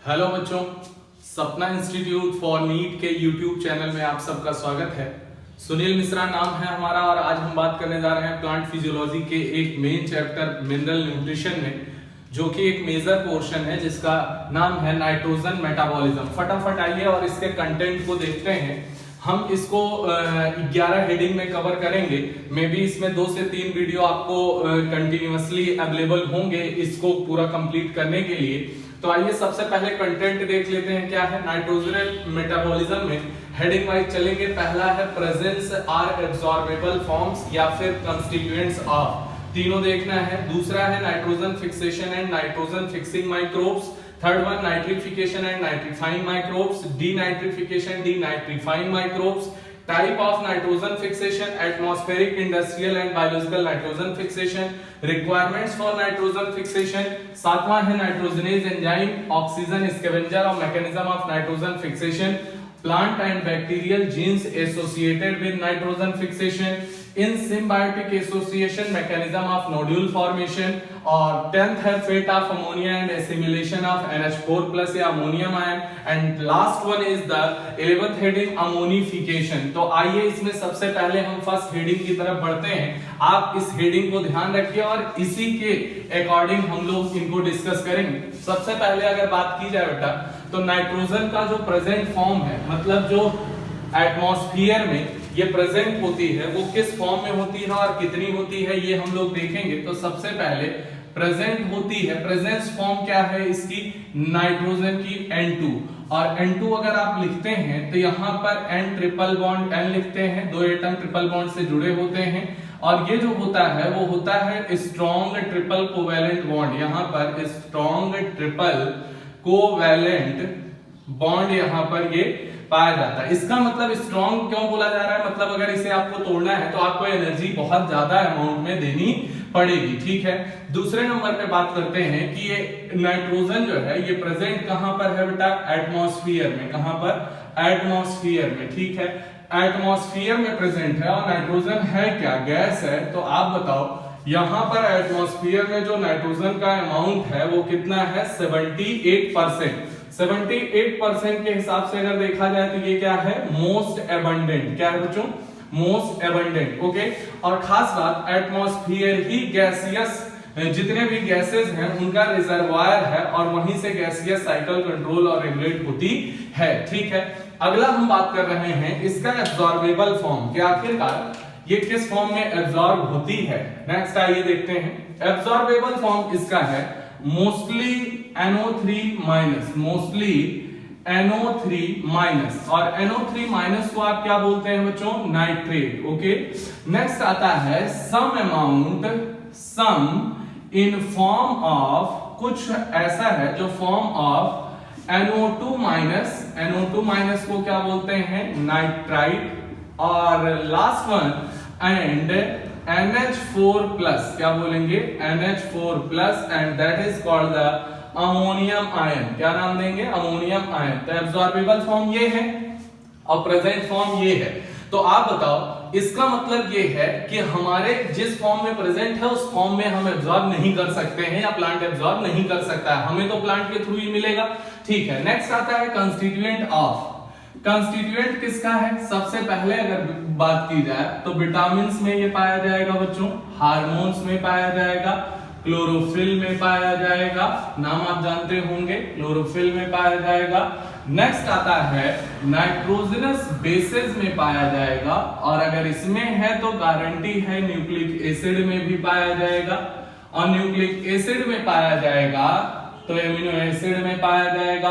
Hello बच्चों, सपना institute for NEET के यूट्यूब चैनल में आप सबका स्वागत है। सुनील मिश्रा नाम है हमारा और आज हम बात करने जा रहे हैं प्लांट फिजियोलॉजी के एक मेन चैप्टर मिनरल न्यूट्रिशन में, जो कि एक मेजर पोर्शन है जिसका नाम है नाइट्रोजन मेटाबॉलिज्म। फटाफट आइए और इसके कंटेंट को देखते हैं। हम इसको 11 हेडिंग में कवर करेंगे। मे बी इसमें 2 से 3 वीडियो आपको कंटिन्यूअसली अवेलेबल होंगे इसको पूरा कंप्लीट करने के लिए। तो आइए सबसे पहले कंटेंट देख लेते हैं क्या है नाइट्रोजन मेटाबॉलिज्म में। हेडिंग वाइज चलेंगे। पहला है प्रेजेंस आर एब्सॉर्बेबल फॉर्म्स या फिर कंस्टिट्यूएंट्स ऑफ, तीनों देखना है। दूसरा है nitrogen fixation and nitrogen fixing microbes. Third one nitrification and nitrifying microbes, denitrification, denitrifying microbes, type of nitrogen fixation, atmospheric, industrial and biological nitrogen fixation, requirements for nitrogen fixation. सातवां है nitrogenase enzyme, oxygen scavenger और mechanism of nitrogen fixation, plant and bacterial genes associated with nitrogen fixation, in symbiotic association mechanism of nodule formation. और 10th है fate of ammonia and assimilation of NH4+ या ammonium ion. And last one is the 11th heading ammonification. तो आइए इसमें सबसे पहले हम first heading की तरफ बढ़ते हैं। आप इस हेडिंग को ध्यान रखिए और इसी के अकॉर्डिंग हम लोग इनको डिस्कस करेंगे। सबसे पहले अगर बात की जाए बेटा, तो नाइट्रोजन का जो प्रेजेंट फॉर्म है, मतलब जो एटमॉस्फेयर में ये प्रेजेंट होती है, वो किस फॉर्म में होती है और कितनी होती है ये हम लोग देखेंगे। तो सबसे पहले प्रेजेंट होती है, प्रेजेंस फॉर्म क्या है इसकी, नाइट्रोजन की N2। और N2 अगर आप लिखते हैं तो यहाँ पर N ट्रिपल बॉन्ड N लिखते हैं, 2 एटम ट्रिपल बॉन्ड से जुड़े होते हैं। और ये जो होता है वो होता है स्ट्रॉन्ग ट्रिपल कोवैलेंट बॉन्ड। यहाँ पर स्ट्रॉन्ग ट्रिपल कोवैलेंट बॉन्ड यहाँ पर ये पाया जाता है। इसका मतलब स्ट्रॉन्ग क्यों बोला जा रहा है, मतलब अगर इसे आपको तोड़ना है तो आपको एनर्जी बहुत ज्यादा अमाउंट में देनी पड़ेगी। ठीक है, दूसरे नंबर पे बात करते हैं कि ये नाइट्रोजन जो है ये प्रेजेंट कहां पर है बेटा, एटमॉस्फेयर में। कहां पर, एटमॉस्फेयर में। ठीक है, एटमॉस्फेयर में प्रेजेंट है। और नाइट्रोजन है क्या, गैस है। तो आप बताओ यहां पर एटमॉस्फेयर में जो नाइट्रोजन का अमाउंट है वो कितना है, 78%। 78% के हिसाब से अगर देखा जाए तो ये क्या है, मोस्ट एबंडेंट। क्या है बच्चों, मोस्ट एबंडेंट। ओके, और खास बात एटमॉस्फेयर ही गैसियस, जितने भी गैसेस हैं उनका रिजर्वायर है और वहीं से गैसियस साइकिल कंट्रोल और रेगुलेट होती है। ठीक है, अगला हम बात कर रहे हैं इसका एब्जॉर्बेबल फॉर्म, कि आखिरकार ये किस फॉर्म में एब्जॉर्ब होती है। नेक्स्ट आइए देखते हैं। एब्जॉर्बेबल फॉर्म इसका है मोस्टली NO3-, मोस्टली NO3-। और NO3- को आप क्या बोलते हैं बच्चों, नाइट्रेट। ओके, नेक्स्ट आता है some amount, some in form of, कुछ ऐसा है जो फॉर्म ऑफ NO2-। NO2- को क्या बोलते हैं, नाइट्राइट। और लास्ट वन एंड NH4+, क्या बोलेंगे, NH4+, and that is called the ammonium ion. क्या नाम देंगे, अमोनियम आयन। तो एब्जॉर्बेबल फॉर्म ये है और प्रेजेंट फॉर्म ये है। तो आप बताओ इसका मतलब ये है कि हमारे जिस फॉर्म में प्रेजेंट है उस फॉर्म में हम एब्जॉर्ब नहीं कर सकते हैं या प्लांट एब्जॉर्ब नहीं कर सकता है, हमें तो प्लांट के थ्रू ही मिलेगा। ठीक है, नेक्स्ट आता है कंस्टिट्यूएंट ऑफ। कंस्टिट्यूएंट किसका है, सबसे पहले अगर बात की जाए तो विटामिन्स में ये पाया जाएगा बच्चों, हार्मोन्स में पाया जाएगा, क्लोरोफिल में पाया जाएगा, नाम आप जानते होंगे, क्लोरोफिल में पाया जाएगा। नेक्स्ट आता है नाइट्रोजनस बेसेस में पाया जाएगा। और अगर इसमें है तो गारंटी है न्यूक्लिक एसिड में भी पाया जाएगा। और न्यूक्लिक एसिड में पाया जाएगा तो एमिनो एसिड में पाया जाएगा,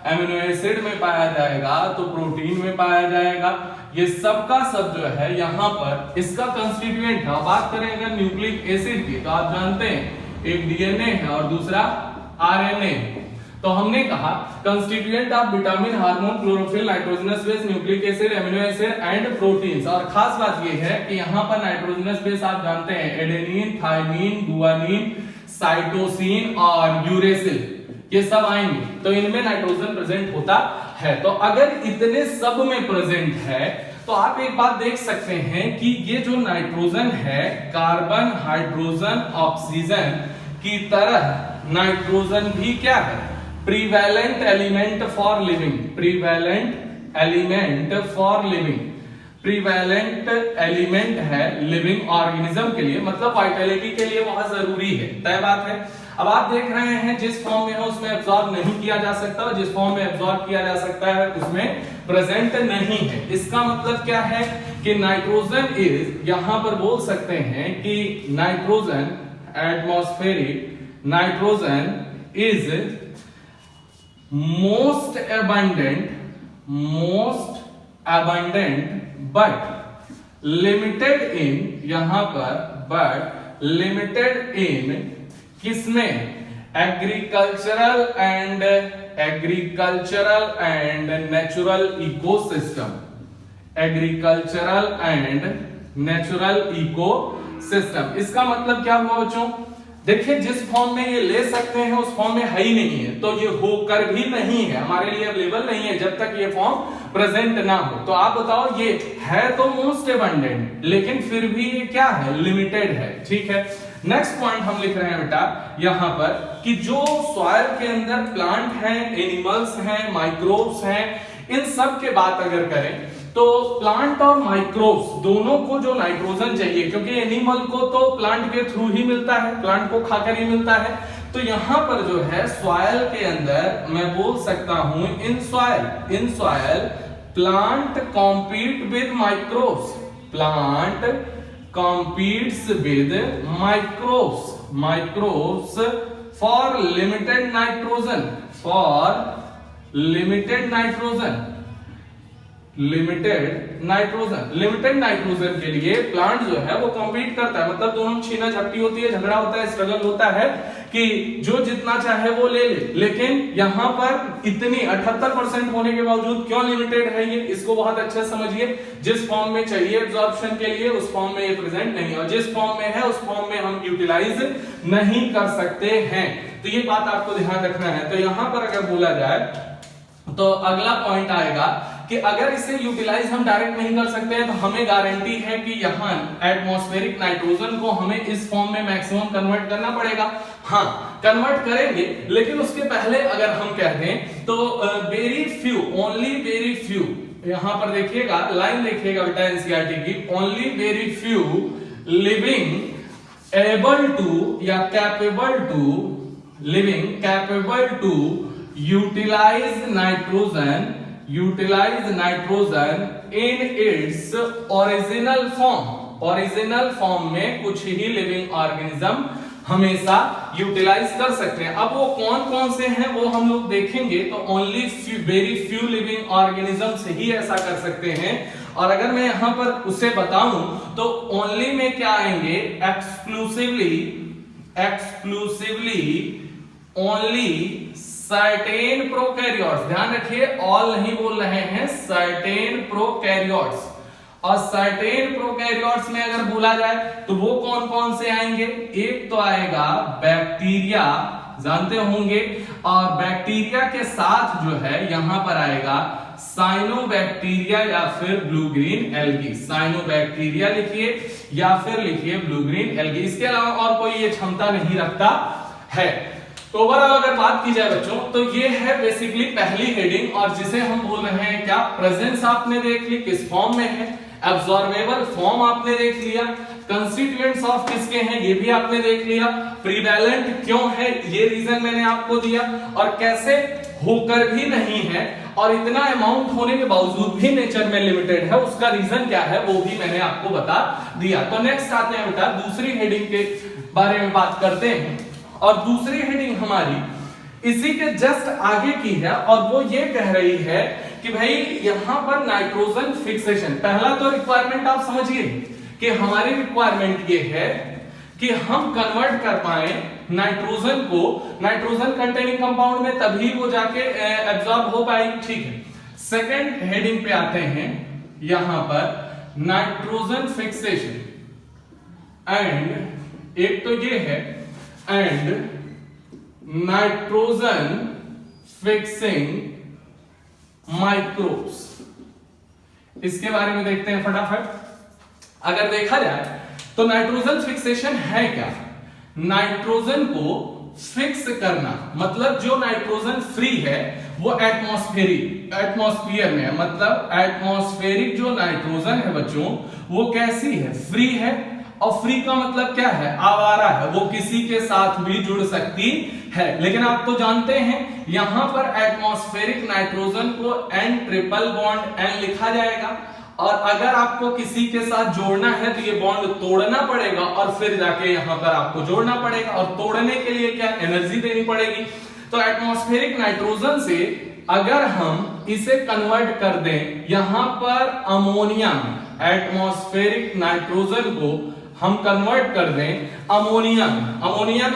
एमिनो एसिड में पाया जाएगा तो प्रोटीन में पाया जाएगा। ये सब का सब जो है यहाँ पर इसका कंस्टिट्यूएंट है। बात करें अगर न्यूक्लिक एसिड की तो आप जानते हैं एक डीएनए है और दूसरा आरएनए। तो हमने कहा constituent of vitamin, hormone, chlorophyll, nitrogenous base, nucleic acid, amino acid and proteins. और खास बात ये है कि यहाँ पर नाइट्रोजनस बेस आप जानते हैं एडेनिन, थाइमिन, गुआनिन, साइटोसिन और यूरेसिल, ये सब आएंगे। तो इनमें नाइट्रोजन प्रेजेंट होता है। तो अगर इतने सब में प्रेजेंट है तो आप एक बात देख सकते हैं कि ये जो नाइट्रोजन है, कार्बन, हाइड्रोजन, ऑक्सीजन की तरह नाइट्रोजन भी क्या है, prevalent element for living, prevalent element for living, prevalent element है लिविंग ऑर्गेनिज्म के लिए, मतलब वाइटलिटी के लिए बहुत जरूरी है, तय बात है। अब आप देख रहे हैं जिस फॉर्म में है उसमें एब्जॉर्ब नहीं किया जा सकता, और जिस फॉर्म में एब्जॉर्ब किया जा सकता है उसमें प्रेजेंट नहीं है। इसका मतलब क्या है कि नाइट्रोजन इज, यहां पर बोल सकते हैं कि nitrogen, atmospheric nitrogen is most abundant but limited in, यहां पर but limited in किसमें, agricultural and natural ecosystem, agricultural and natural ecosystem. इसका मतलब क्या हुआ बच्चों, देखिए जिस फॉर्म में ये ले सकते हैं उस फॉर्म में है ही नहीं है, तो ये होकर भी नहीं है, हमारे लिए अवेलेबल नहीं है जब तक ये फॉर्म प्रेजेंट ना हो। तो आप बताओ, ये है तो मोस्ट एबंडेंट, लेकिन फिर भी ये क्या है, लिमिटेड है, ठीक है। नेक्स्ट पॉइंट हम लिख रहे हैं बेटा यहां पर कि जो सॉइल के अंदर प्लांट हैं, एनिमल्स हैं, माइक्रोब्स हैं, इन सब के बात अगर करें तो प्लांट और माइक्रोब्स दोनों को जो नाइट्रोजन चाहिए, क्योंकि एनिमल को तो प्लांट के थ्रू ही मिलता है, प्लांट को खाकर ही मिलता है, तो यहां पर जो है सॉइल के अंदर मैं बोल सकता हूं in soil plant compete with microbes, plant competes with microbes for limited nitrogen, limited nitrogen के लिए प्लांट जो है वो कॉम्पीट करता है, मतलब दोनों छीना झपटी होती है, झगड़ा होता है, स्ट्रगल होता है कि जो जितना चाहे वो ले ले, लेकिन यहां पर इतनी 78% होने के बावजूद क्यों लिमिटेड है ये, इसको बहुत अच्छे से समझिए। जिस फॉर्म में चाहिए एब्जॉर्प्शन के लिए उस फॉर्म में ये प्रेजेंट नहीं है, और जिस फॉर्म में है उस फॉर्म में हम यूटिलाइज नहीं कर सकते हैं, तो ये बात आपको ध्यान रखना है। तो यहां पर अगर बोला जाए तो अगला पॉइंट आएगा कि अगर इसे यूटिलाइज हम डायरेक्ट नहीं कर सकते हैं तो हमें गारंटी है कि यहाँ एटमॉस्फेरिक नाइट्रोजन को हमें इस फॉर्म में मैक्सिमम कन्वर्ट करना पड़ेगा। हाँ, कन्वर्ट करेंगे, लेकिन उसके पहले अगर हम कहते हैं तो very few, only very few, यहां पर देखिएगा लाइन देखिएगा बेटा एनसीईआरटी की, only very few living able to या capable to utilise nitrogen in its original form में कुछ ही लिविंग ऑर्गेनिज्म हमेशा यूटिलाइज कर सकते हैं। अब वो कौन कौन से हैं वो हम लोग देखेंगे, तो only very few living organism से ही ऐसा कर सकते हैं। और अगर मैं यहां पर उसे बताऊं तो ओनली में क्या आएंगे, एक्सक्लूसिवली ओनली सर्टेन प्रोकैरियोट्स, ध्यान रखिए ऑल नहीं बोल रहे हैं, सर्टेन प्रोकैरियोट्स। और सर्टेन प्रोकैरियोट्स में अगर बोला जाए तो वो कौन कौन से आएंगे, एक तो आएगा बैक्टीरिया, जानते होंगे, और बैक्टीरिया के साथ जो है यहां पर आएगा साइनोबैक्टीरिया या फिर ब्लू ग्रीन एल्गी, साइनोबैक्टीरिया लिखिए या फिर लिखिए ब्लू ग्रीन एल्गी। इसके अलावा और कोई ये क्षमता नहीं रखता है। तो ओवरऑल अगर बात की जाए बच्चों तो ये है बेसिकली पहली हेडिंग, और जिसे हम बोल रहे हैं क्या, प्रेजेंस आपने देख ली किस फॉर्म में है, एब्जॉर्बेबल फॉर्म आपने देख लिया, कंस्टिट्यूएंट्स ऑफ किसके हैं ये भी आपने देख लिया, प्रीवैलेंट क्यों है ये रीजन मैंने आपको दिया, और कैसे होकर भी नहीं है और इतना अमाउंट होने के बावजूद भी नेचर में लिमिटेड है, उसका रीजन क्या है वो भी मैंने आपको बता दिया। तो नेक्स्ट आते हैं बेटा दूसरी हेडिंग के बारे में बात करते हैं, और दूसरी हेडिंग हमारी इसी के जस्ट आगे की है, और वो ये कह रही है कि भाई यहां पर नाइट्रोजन फिक्सेशन, पहला तो रिक्वायरमेंट आप समझिए कि हमारी रिक्वायरमेंट ये है कि हम कन्वर्ट कर पाए नाइट्रोजन को नाइट्रोजन कंटेनिंग कंपाउंड में, तभी वो जाके एब्जॉर्ब हो पाएगी, ठीक है। सेकंड हेडिंग पे आते हैं यहां पर नाइट्रोजन फिक्सेशन, एंड एक तो ये है एंड नाइट्रोजन फिक्सिंग माइक्रोब्स, इसके बारे में देखते हैं फटाफट। अगर देखा जाए तो नाइट्रोजन फिक्सेशन है क्या, नाइट्रोजन को फिक्स करना, मतलब जो नाइट्रोजन फ्री है वो एटमॉस्फेयर में है, मतलब एटमॉस्फेरिक जो नाइट्रोजन है बच्चों वो कैसी है, फ्री है। और फ्री का मतलब क्या है, आवारा है, वो किसी के साथ भी जुड़ सकती है। लेकिन आप तो जानते हैं यहां पर एटमॉस्फेरिक नाइट्रोजन को N ट्रिपल बॉन्ड N लिखा जाएगा, और अगर आपको किसी के साथ जोड़ना है तो ये बॉन्ड तोड़ना पड़ेगा और फिर जाके यहां पर आपको जोड़ना पड़ेगा, और तोड़ने के लिए क्या एनर्जी देनी पड़ेगी। तो एटमॉस्फेरिक नाइट्रोजन से अगर हम इसे कन्वर्ट कर दें यहां पर अमोनिया में, एटमॉस्फेरिक नाइट्रोजन को हम कन्वर्ट कर दें अमोनिया में, अमोनिया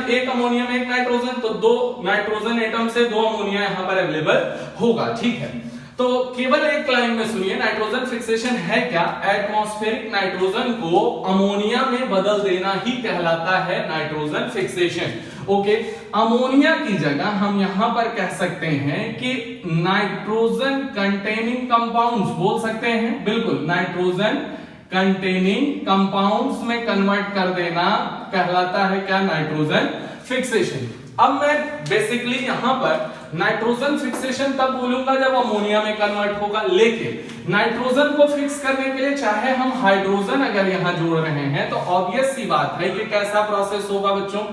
में एक नाइट्रोजन, तो 2 नाइट्रोजन एटम से 2 अमोनिया यहां पर अवेलेबल होगा, ठीक है। तो केवल एक लाइन में सुनिए, नाइट्रोजन फिक्सेशन है क्या, एटमॉस्फेरिक नाइट्रोजन को अमोनिया में बदल देना ही कहलाता है नाइट्रोजन फिक्सेशन। ओके, अमोनिया की जगह हम यहां पर कह सकते हैं कि नाइट्रोजन कंटेनिंग कंपाउंड्स बोल सकते हैं, बिल्कुल, नाइट्रोजन कंटेनिंग कंपाउंड्स में कन्वर्ट कर देना कहलाता है क्या, नाइट्रोजन फिक्सेशन। अब मैं बेसिकली यहां पर नाइट्रोजन फिक्सेशन तब बोलूंगा जब अमोनिया में कन्वर्ट होगा, लेकिन नाइट्रोजन को फिक्स करने के लिए चाहे हम हाइड्रोजन अगर यहां जोड़ रहे हैं तो ऑब्वियस सी बात है ये कैसा प्रोसेस होगा बच्चों,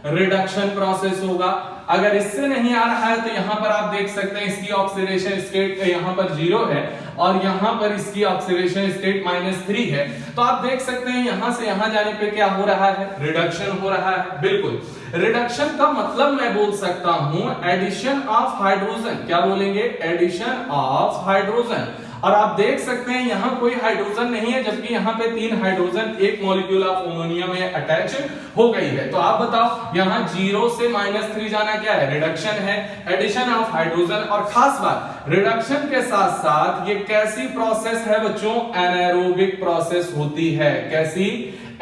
रिडक्शन प्रोसेस होगा। अगर इससे नहीं आ रहा है तो यहां पर आप देख सकते हैं इसकी ऑक्सीडेशन स्टेट यहां पर 0 है और यहां पर इसकी ऑक्सीडेशन स्टेट -3 है, तो आप देख सकते हैं यहां से यहां जाने पे क्या हो रहा है, रिडक्शन हो रहा है। बिल्कुल, रिडक्शन का मतलब मैं बोल सकता हूं एडिशन ऑफ हाइड्रोजन, क्या बोलेंगे, एडिशन ऑफ हाइड्रोजन। और आप देख सकते हैं यहां कोई हाइड्रोजन नहीं है, जबकि यहां पे 3 हाइड्रोजन एक मॉलिक्यूल ऑफ अमोनिया में अटैच हो गई है। तो आप बताओ यहां 0 से -3 जाना क्या है, रिडक्शन है, एडिशन ऑफ हाइड्रोजन। और खास बात, रिडक्शन के साथ साथ ये कैसी प्रोसेस है बच्चों, एनारोबिक प्रोसेस होती है। कैसी,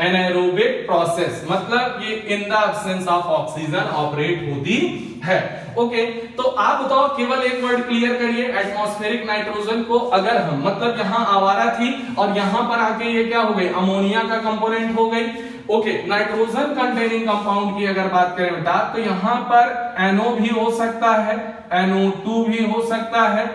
एनारोबिक प्रोसेस, मतलब ये in the absence of oxygen operate होती है। ओके, तो आप बताओ केवल एक वर्ड क्लियर करिए, एटमॉस्फेरिक नाइट्रोजन को अगर हम, मतलब यहां आवारा थी और यहां पर आके ये क्या हो गई, अमोनिया का कंपोनेंट हो गई। ओके, नाइट्रोजन कंटेनिंग कंपाउंड की अगर बात करें बेटा तो यहां पर NO भी हो सकता है, NO2 भी हो सकता है,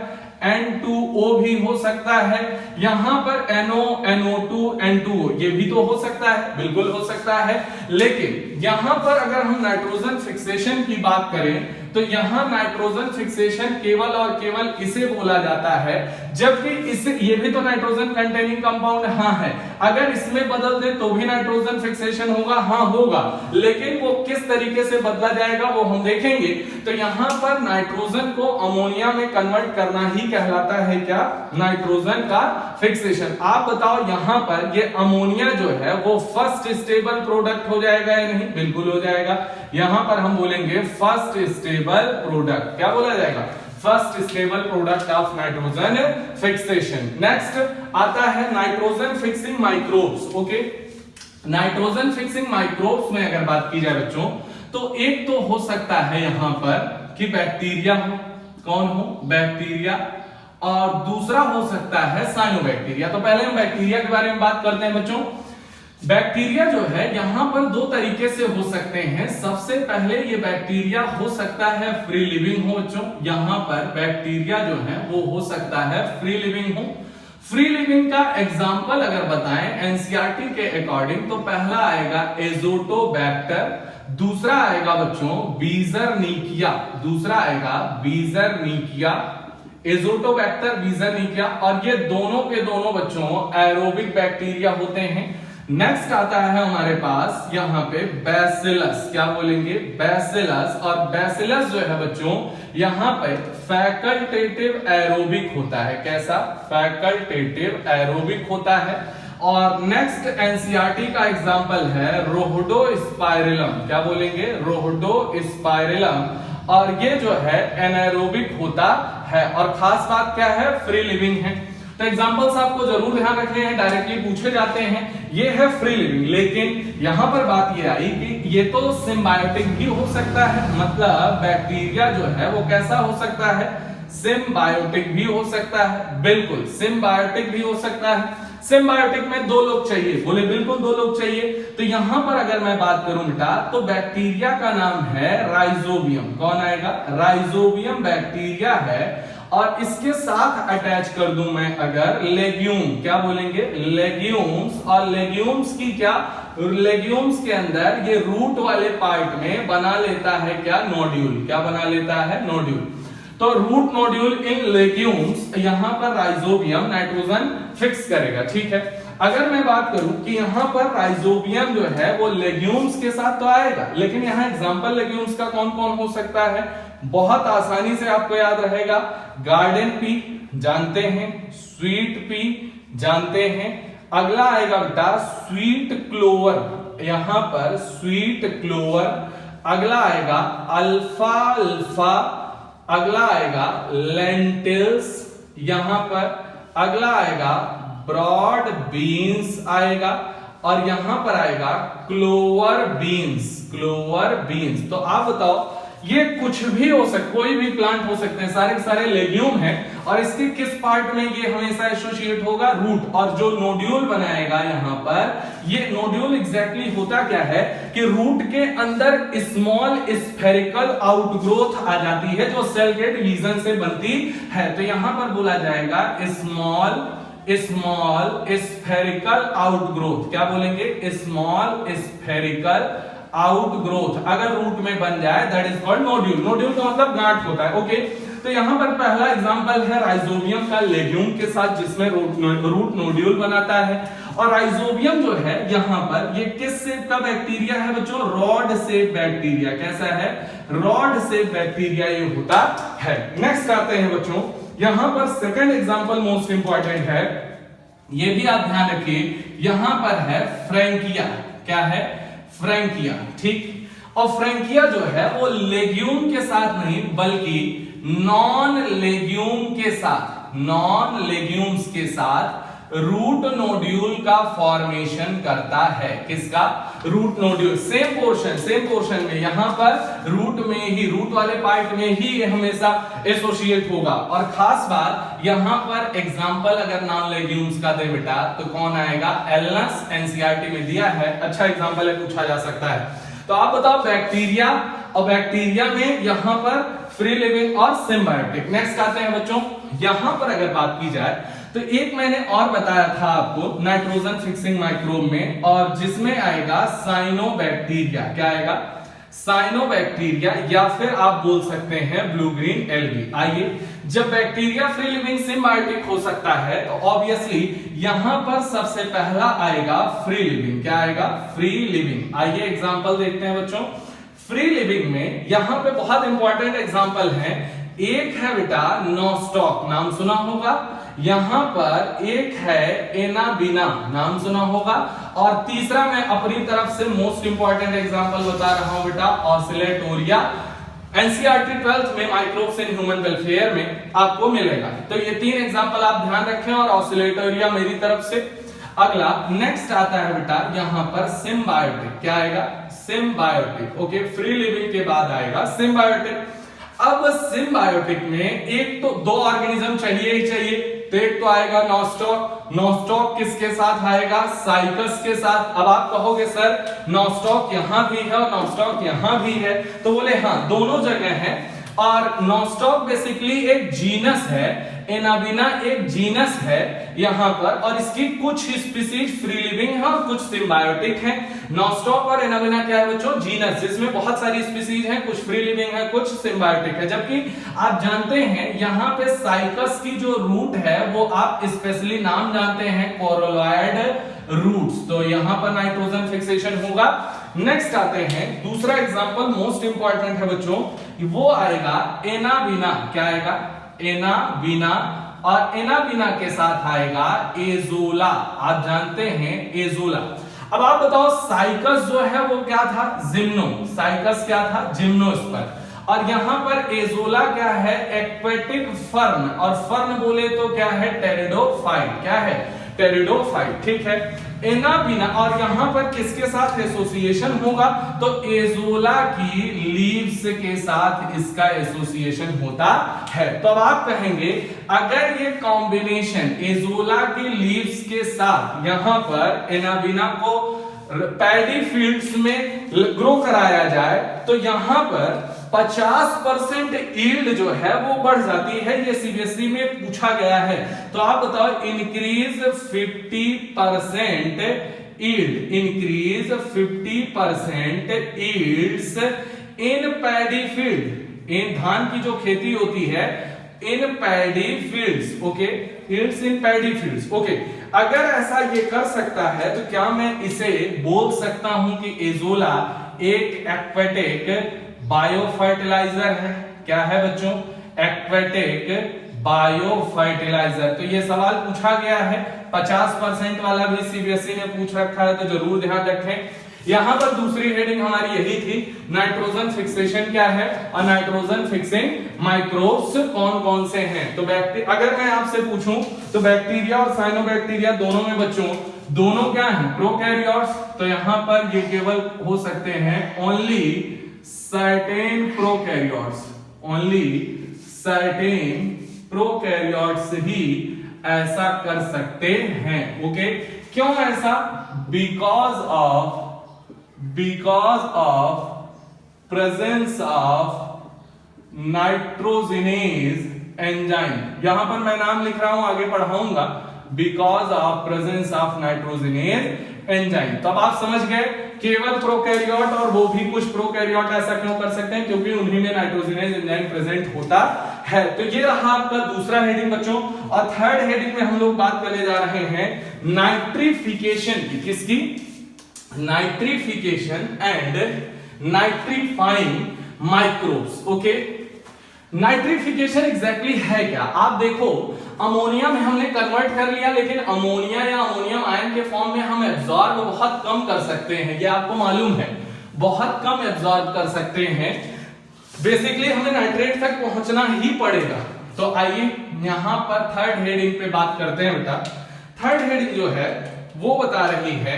N2O भी हो सकता है, यहां पर NO, NO2, N2O ये भी तो हो सकता है, बिल्कुल हो सकता है। लेकिन यहां पर अगर हम नाइट्रोजन फिक्सेशन की बात करें तो यहां नाइट्रोजन फिक्सेशन केवल और केवल इसे बोला जाता है, जबकि इसे, ये भी तो नाइट्रोजन कंटेनिंग कंपाउंड हाँ है, अगर इसमें बदल दे तो भी नाइट्रोजन फिक्सेशन होगा, हाँ होगा, लेकिन वो किस तरीके से बदला जाएगा वो हम देखेंगे। तो यहां पर नाइट्रोजन को अमोनिया में कन्वर्ट करना ही कहलाता है क्या, नाइट्रोजन का फिक्सेशन। आप बताओ यहां पर ये अमोनिया जो है वो फर्स्ट स्टेबल प्रोडक्ट हो जाएगा या नहीं, बिल्कुल हो जाएगा। यहां पर हम बोलेंगे फर्स्ट स्टेबल प्रोडक्ट, क्या बोला जाएगा, first stable product of nitrogen fixation. Next आता है nitrogen fixing microbes. Okay, nitrogen fixing microbes में अगर बात की जाए बच्चों तो एक तो हो सकता है यहां पर कि बैक्टीरिया हो, कौन हो, बैक्टीरिया, और दूसरा हो सकता है साइनोबैक्टीरिया। तो पहले हम बैक्टीरिया के बारे में बात करते हैं बच्चों। बैक्टीरिया जो है यहां पर 2 तरीके से हो सकते हैं। सबसे पहले ये बैक्टीरिया हो सकता है फ्री लिविंग हो बच्चों, यहां पर बैक्टीरिया जो है वो हो सकता है फ्री लिविंग हो। फ्री लिविंग का एग्जांपल अगर बताएं एनसीईआरटी के अकॉर्डिंग तो पहला आएगा एजोटोबैक्टर, दूसरा आएगा बच्चों बीजरनीकिया, दूसरा आएगा बीजरनीकिया, एजोटोबैक्टर, बीजरनीकिया, और ये दोनों के दोनों बच्चों एरोबिक बैक्टीरिया होते हैं। नेक्स्ट आता है हमारे पास यहां पे बैसिलस, क्या बोलेंगे, बैसिलस, और बैसिलस जो है बच्चों यहां पे फैकल्टेटिव एरोबिक होता है। कैसा, फैकल्टेटिव एरोबिक होता है। और नेक्स्ट एनसीईआरटी का एग्जांपल है रोहडोस्पाइरिलम, क्या बोलेंगे, रोहडोस्पाइरिलम, और ये जो है एनारोबिक होता है। और खास बात क्या है, फ्री लिविंग है। तो एग्जांपल्स आपको जरूर ध्यान रखने हैं, डायरेक्टली पूछे जाते हैं। ये है फ्री लिविंग, लेकिन यहां पर बात ये आई कि ये तो सिम्बायोटिक भी हो सकता है, मतलब बैक्टीरिया जो है वो कैसा हो सकता है, सिम्बायोटिक भी हो सकता है, बिल्कुल सिम्बायोटिक भी हो सकता है। सिम्बायोटिक में 2 लोग चाहिए, बोले बिल्कुल 2 लोग चाहिए। तो यहां पर अगर मैं बात करूं बेटा तो बैक्टीरिया का नाम है राइजोबियम। कौन आएगा? राइजोबियम बैक्टीरिया है। और इसके साथ अटैच कर दूं मैं अगर लेग्यूम, क्या बोलेंगे? लेग्यूम्स। और लेग्यूम्स की क्या? लेग्यूम्स के अंदर ये रूट वाले पार्ट में बना लेता है क्या? नोड्यूल। क्या बना लेता है? नोड्यूल। तो रूट नोड्यूल इन लेग्यूम्स, यहां पर राइजोबियम नाइट्रोजन फिक्स करेगा। ठीक है, अगर मैं बात करूं कि यहां पर राइजोबियम जो है वो लेग्यूम्स के साथ तो आएगा, लेकिन यहां एग्जांपल लेग्यूम्स का कौन कौन हो सकता है? बहुत आसानी से आपको याद रहेगा, गार्डन पी जानते हैं, स्वीट पी जानते हैं, अगला आएगा बेटा स्वीट क्लोवर, यहां पर स्वीट क्लोवर, अगला आएगा अल्फा अल्फा, अगला आएगा लेंटिल्स, यहां पर अगला आएगा ब्रॉड बीन्स आएगा, और यहां पर आएगा क्लोवर बीन्स। Clover beans. तो आप बताओ, ये कुछ भी हो सकता, कोई भी प्लांट हो सकते हैं, सारे के सारे लेग्यूम है। और इसके किस पार्ट में ये हमेशा एसोसिएट होगा? रूट। और जो नोड्यूल बनाएगा यहां पर, ये नोड्यूल एग्जैक्टली होता क्या है कि रूट के अंदर स्मॉल स्फेरिकल आउटग्रोथ आ जाती है जो सेल के डिवीजन से बनती है। तो यहां पर बोला जाएगा स्मॉल स्फेरिकल आउटग्रोथ। क्या बोलेंगे? स्मॉल स्फेरिकल आउटग्रोथ अगर रूट में बन जाए that is called nodule. Nodule का मतलब गांठ होता है। ओके, तो यहां पर पहला एग्जांपल है राइजोबियम का लेग्यूम के साथ, जिसमें रूट नोड्यूल बनाता है। और राइजोबियम जो है यहां पर, ये किस शेप का बैक्टीरिया है बच्चों? Rod shape bacteria. कैसा है? रॉड शेप बैक्टीरिया ये होता है। नेक्स्ट आते हैं बच्चों, यहां पर सेकंड एग्जांपल मोस्ट इंपॉर्टेंट है, ये भी आप ध्यान रखिए, यहां पर है फ्रैंकिया। क्या है? फ्रैंकिया। ठीक, और फ्रैंकिया जो है वो लेग्यूम के साथ नहीं बल्कि नॉन लेग्यूम के साथ, नॉन लेग्यूम्स के साथ रूट नोड्यूल का फॉर्मेशन करता है। किसका? Root nodule. सेम पोर्शन में, यहां पर रूट में ही, रूट वाले पार्ट में ही ये हमेशा एसोसिएट होगा। और खास बात यहां पर एग्जांपल अगर नॉन लेग्यूम्स का दे बेटा तो कौन आएगा? एल्नस। एनसीईआरटी में दिया है, अच्छा एग्जांपल है, पूछा जा सकता है। तो आप बताओ बैक्टीरिया, और बैक्टीरिया में यहां पर फ्री लिविंग और सिम्बायोटिक। नेक्स्ट आते हैं बच्चों, यहां पर अगर बात की जाए तो एक मैंने और बताया था आपको नाइट्रोजन फिक्सिंग माइक्रोब में, और जिसमें आएगा साइनोबैक्टीरिया। क्या आएगा? साइनोबैक्टीरिया, या फिर आप बोल सकते हैं ब्लू ग्रीन एल्गी। आइए, जब बैक्टीरिया फ्री लिविंग सिम्बायोटिक हो सकता है तो ऑब्वियसली यहां पर सबसे पहला आएगा फ्री लिविंग। क्या आएगा? Free living. आइए एग्जांपल देखते हैं बच्चों। फ्री लिविंग में यहां पे बहुत इंपॉर्टेंट एग्जांपल है। एक है बेटा नॉस्टॉक, नाम सुना होगा। यहां पर एक है एनाबिना, नाम सुना होगा। और तीसरा मैं अपनी तरफ से मोस्ट इंपॉर्टेंट एग्जांपल बता रहा हूं बेटा, ऑसिलेटोरिया। एनसीईआरटी 12th में माइक्रोब्स इन ह्यूमन वेलफेयर में आपको मिलेगा। तो ये 3 एग्जांपल आप ध्यान रखें, और ऑसिलेटोरिया मेरी तरफ से। अगला नेक्स्ट आता है बेटा यहां पर सिम्बायोटिक। क्या आएगा? सिम्बायोटिक। ओके, फ्री लिविंग के बाद आएगा सिम्बायोटिक। अब सिम्बायोटिक में एक तो 2 ऑर्गेनिज्म चाहिए ही चाहिए, तो एक तो आएगा नॉस्टॉक। नॉस्टॉक किसके साथ आएगा? साइकस के साथ। अब आप कहोगे सर नॉस्टॉक यहां भी है और नॉस्टॉक यहां भी है, तो बोले हाँ, दोनों जगह है। और नॉस्टॉक बेसिकली एक जीनस है, एनाबिना एक जीनस है यहां पर, और इसकी कुछ स्पीसीज फ्री लिविंग है और कुछ सिम्बायोटिक है। नॉस्टॉक और एनाबिना क्या है बच्चों? जीनस, जिसमें बहुत सारी स्पीसीज हैं, कुछ फ्री लिविंग है, कुछ सिम्बायोटिक है। जबकि आप जानते हैं यहां पे साइकस की जो रूट है वो आप स्पेशली नाम जानते हैं, कोरोलॉइड रूट्स। तो यहां पर नाइट्रोजन फिक्सेशन होगा। नेक्स्ट आते हैं, दूसरा एग्जांपल मोस्ट इंपॉर्टेंट है बच्चों, वो आएगा एनाबिना। क्या आएगा? एनाबिना। और एनाबिना के साथ आएगा एजोला। आप जानते हैं एजोला। अब आप बताओ साइकस जो है वो क्या था? जिम्नो। साइकस क्या था? जिम्नोस्पर्म। और यहां पर एजोला क्या है? Aquatic fern. और फर्न बोले तो क्या है? टेरिडोफाइट। क्या है? टेरिडोफाइट। ठीक है, एनाबिना, और यहां पर किसके साथ एसोसिएशन होगा, तो एजोला की लीव्स के साथ इसका एसोसिएशन होता है। तो अब आप कहेंगे अगर ये कॉम्बिनेशन एजोला की लीव्स के साथ यहां पर एनाबिना को पैडी फील्ड्स में ग्रो कराया जाए तो यहां पर 50% यील्ड जो है वो बढ़ जाती है। ये सीबीएसई में पूछा गया है। तो आप बताओ increase 50% yield, increase 50% yields in paddy field, in धान की जो खेती होती है in paddy fields, okay, yields in paddy fields, okay. अगर ऐसा ये कर सकता है तो क्या मैं इसे बोल सकता हूं कि एजोला एक एक्वेटिक बायो फर्टिलाइजर है? क्या है बच्चों? Aquatic bio fertiliser. तो ये सवाल पूछा गया है, 50% वाला भी सीबीएसई ने पूछ रखा है, तो जरूर ध्यान रखें। यहां पर दूसरी हेडिंग हमारी यही थी, नाइट्रोजन फिक्सेशन क्या है और नाइट्रोजन फिक्सिंग माइक्रोब्स कौन कौन से हैं। तो अगर मैं आपसे पूछूं तो बैक्टीरिया और साइनोबैक्टीरिया दोनों में बच्चों दोनों क्या हैं? प्रोकैरियोट्स। तो यहां पर ये केवल हो सकते हैं only certain prokaryotes, only certain prokaryotes ही ऐसा कर सकते हैं, ओके। क्यों ऐसा? because of presence of nitrogenase enzyme। यहां पर मैं नाम लिख रहा हूं, आगे पढ़ाऊंगा, because of presence of nitrogenase enzyme। तो अब आप समझ गए केवल प्रोकैरियोट और वो भी कुछ प्रोकैरियोट ऐसा क्यों कर सकते हैं, क्योंकि उन्हीं में नाइट्रोजनेज एंजाइम प्रेजेंट होता है। तो ये रहा आपका दूसरा हेडिंग बच्चों। और थर्ड हेडिंग में हम लोग बात करने जा रहे हैं नाइट्रिफिकेशन की। किसकी? Nitrification and nitrifying microbes, okay. Nitrification exactly है क्या? आप देखो अमोनिया में हमने कन्वर्ट कर लिया, लेकिन अमोनिया या अमोनियम आयन के फॉर्म में हम एब्जॉर्ब बहुत कम कर सकते हैं, ये आपको मालूम है, बहुत कम एब्जॉर्ब कर सकते हैं। बेसिकली हमें नाइट्रेट तक पहुंचना ही पड़ेगा। तो आइए यहां पर थर्ड हेडिंग पे बात करते हैं बेटा। थर्ड हेडिंग जो है वो बता रही है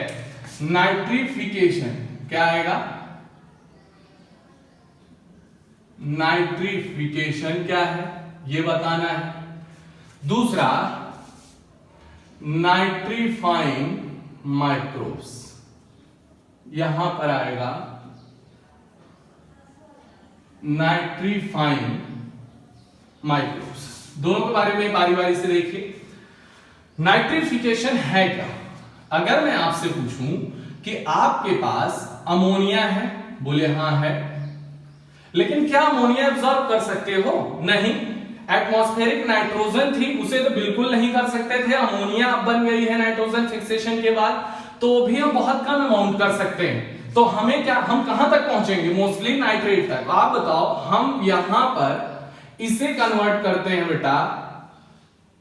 नाइट्रिफिकेशन। क्या आएगा? नाइट्रिफिकेशन क्या है ये बताना है। दूसरा नाइट्रीफाइंग माइक्रोब्स, यहां पर आएगा नाइट्रीफाइंग माइक्रोब्स। दोनों के बारे में बारी बारी से देखिए। नाइट्रिफिकेशन है क्या? अगर मैं आपसे पूछूं कि आपके पास अमोनिया है, बोले हां है, लेकिन क्या अमोनिया एब्जॉर्ब कर सकते हो? नहीं। एटमॉस्फेरिक नाइट्रोजन थी, उसे तो बिल्कुल नहीं कर सकते थे। अमोनिया अब बन गई है नाइट्रोजन फिक्सेशन के बाद, तो भी हम बहुत कम अमाउंट कर सकते हैं। तो हमें क्या, हम कहां तक पहुंचेंगे? मोस्टली नाइट्रेट तक। आप बताओ, हम यहां पर इसे कन्वर्ट करते हैं बेटा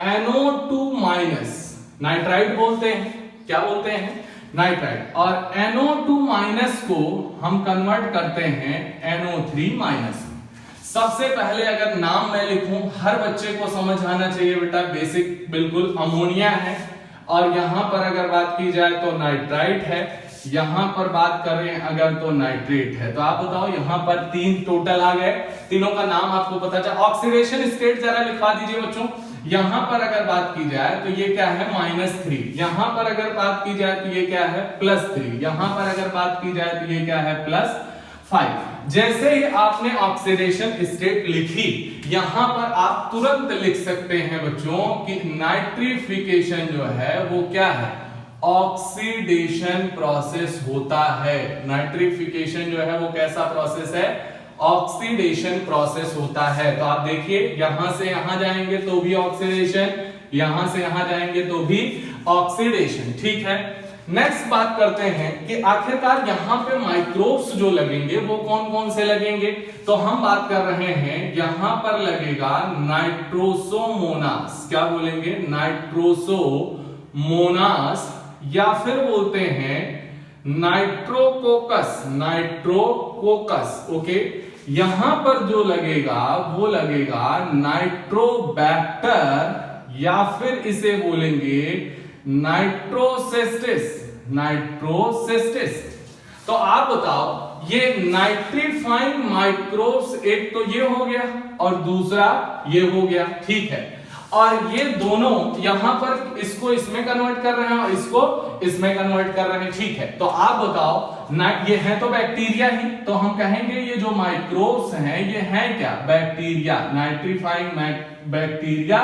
NO2 माइनस, नाइट्राइट बोलते हैं। क्या बोलते हैं? नाइट्राइट। और NO2 माइनस को हम कन्वर्ट करते हैं NO3 माइनस। सबसे पहले अगर नाम मैं लिखूं, हर बच्चे को समझ आना चाहिए बेटा, बेसिक बिल्कुल। अमोनिया है और यहां पर अगर बात की जाए तो नाइट्राइट है, यहां पर बात करें अगर तो नाइट्रेट है। तो आप बताओ यहां पर 3 टोटल आ गए, तीनों का नाम आपको पता चला। ऑक्सीडेशन स्टेट जरा लिखवा दीजिए बच्चों। यहां पर अगर बात की जाए तो ये क्या है? -3। यहां पर अगर बात की जाए तो ये क्या है? +3। यहां पर अगर बात की जाए तो ये क्या है? +5। जैसे ही आपने ऑक्सीडेशन स्टेट लिखी, यहां पर आप तुरंत लिख सकते हैं बच्चों कि नाइट्रिफिकेशन जो है वो क्या है? ऑक्सीडेशन प्रोसेस होता है। नाइट्रिफिकेशन जो है वो कैसा प्रोसेस है? ऑक्सीडेशन प्रोसेस होता है। तो आप देखिए यहां से यहां जाएंगे तो भी ऑक्सीडेशन, यहां से यहां जाएंगे तो भी ऑक्सीडेशन, ठीक है। नेक्स्ट बात करते हैं कि आखिरकार यहां पे माइक्रोब्स जो लगेंगे वो कौन कौन से लगेंगे। तो हम बात कर रहे हैं यहां पर लगेगा नाइट्रोसोमोनास। क्या बोलेंगे? नाइट्रोसोमोनास, या फिर बोलते हैं नाइट्रोकोकस, नाइट्रोकोकस, ओके। यहां पर जो लगेगा वो लगेगा नाइट्रोबैक्टर, या फिर इसे बोलेंगे नाइट्रोसिस्टिस, नाइट्रोसिस्टिस। तो आप बताओ ये नाइट्रीफाइंग माइक्रोब्स, एक तो ये हो गया और दूसरा ये हो गया, ठीक है। और ये दोनों यहां पर इसको इसमें कन्वर्ट कर रहे हैं और इसको इसमें कन्वर्ट कर रहे हैं, ठीक है। तो आप बताओ ये है तो बैक्टीरिया ही, तो हम कहेंगे ये जो माइक्रोब्स हैं ये हैं क्या, बैक्टीरिया, नाइट्रीफाइंग बैक्टीरिया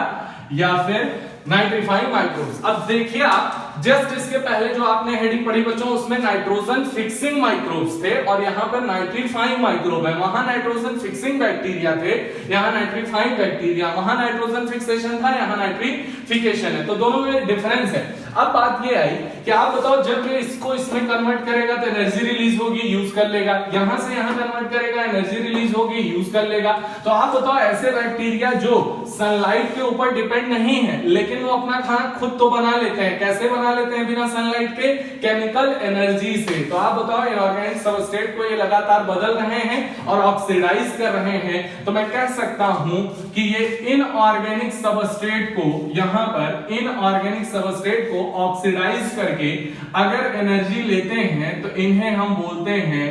या फिर नाइट्रीफाइंग माइक्रोब्स। अब देखिए आप जस्ट इसके पहले जो आपने हेडिंग पढ़ी बच्चों उसमें नाइट्रोजन फिक्सिंग माइक्रोब्स थे और यहां पर नाइट्रीफाइंग माइक्रोब है। वहां नाइट्रोजन फिक्सिंग बैक्टीरिया थे, यहां नाइट्रीफाइंग बैक्टीरिया, वहां नाइट्रोजन फिक्सेशन था, यहां नाइट्रीफिकेशन है। तो दोनों में डिफरेंस है। अब बात ये आई कि आप बताओ जब ये इसको इसमें कन्वर्ट करेगा तो एनर्जी रिलीज होगी, यूज कर लेगा, यहां से यहां कन्वर्ट करेगा एनर्जी रिलीज होगी, यूज कर लेगा। तो आप बताओ ऐसे बैक्टीरिया जो सनलाइट के ऊपर डिपेंड नहीं है लेकिन वो अपना खाना खुद तो बना लेते हैं, कैसे बना लेते हैं बिना सनलाइट के, केमिकल एनर्जी से। तो आप बताओ इनऑर्गेनिक सबस्ट्रेट को ये लगातार बदल रहे हैं और ऑक्सीडाइज कर रहे हैं। तो मैं कह सकता हूं कि ये इनऑर्गेनिक सबस्ट्रेट को, यहां पर इनऑर्गेनिक सबस्ट्रेट को ऑक्सीडाइज करके अगर एनर्जी लेते हैं तो इन्हें हम बोलते हैं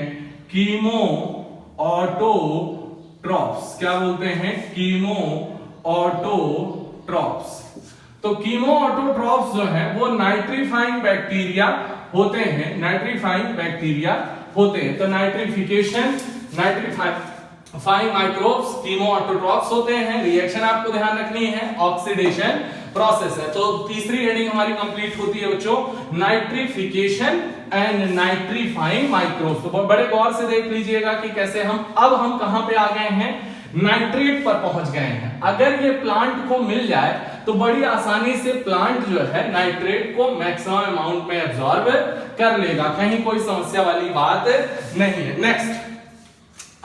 कीमो ऑटोट्रॉप्स। क्या बोलते हैं, कीमो ऑटोट्रॉप्स। तो कीमो ऑटोट्रॉप्स जो है वो नाइट्रीफाइंग बैक्टीरिया होते हैं, नाइट्रीफाइंग बैक्टीरिया होते हैं। तो nitrification, nitrifying microbes chemo autotrophs होते हैं। रिएक्शन आपको ध्यान रखनी है, ऑक्सीडेशन प्रोसेस है। तो तीसरी हेडिंग हमारी कंप्लीट होती है बच्चों, नाइट्रीफिकेशन एंड नाइट्रीफाइंग माइक्रोब्स। तो बड़े गौर से देख लीजिएगा कि कैसे हम कहां पे आ गए हैं, नाइट्रेट पर पहुंच गए हैं। अगर ये प्लांट को मिल जाए तो बड़ी आसानी से प्लांट जो है नाइट्रेट को मैक्सिमम अमाउंट में एब्जॉर्ब कर लेगा, कहीं कोई समस्या वाली बात नहीं है। नेक्स्ट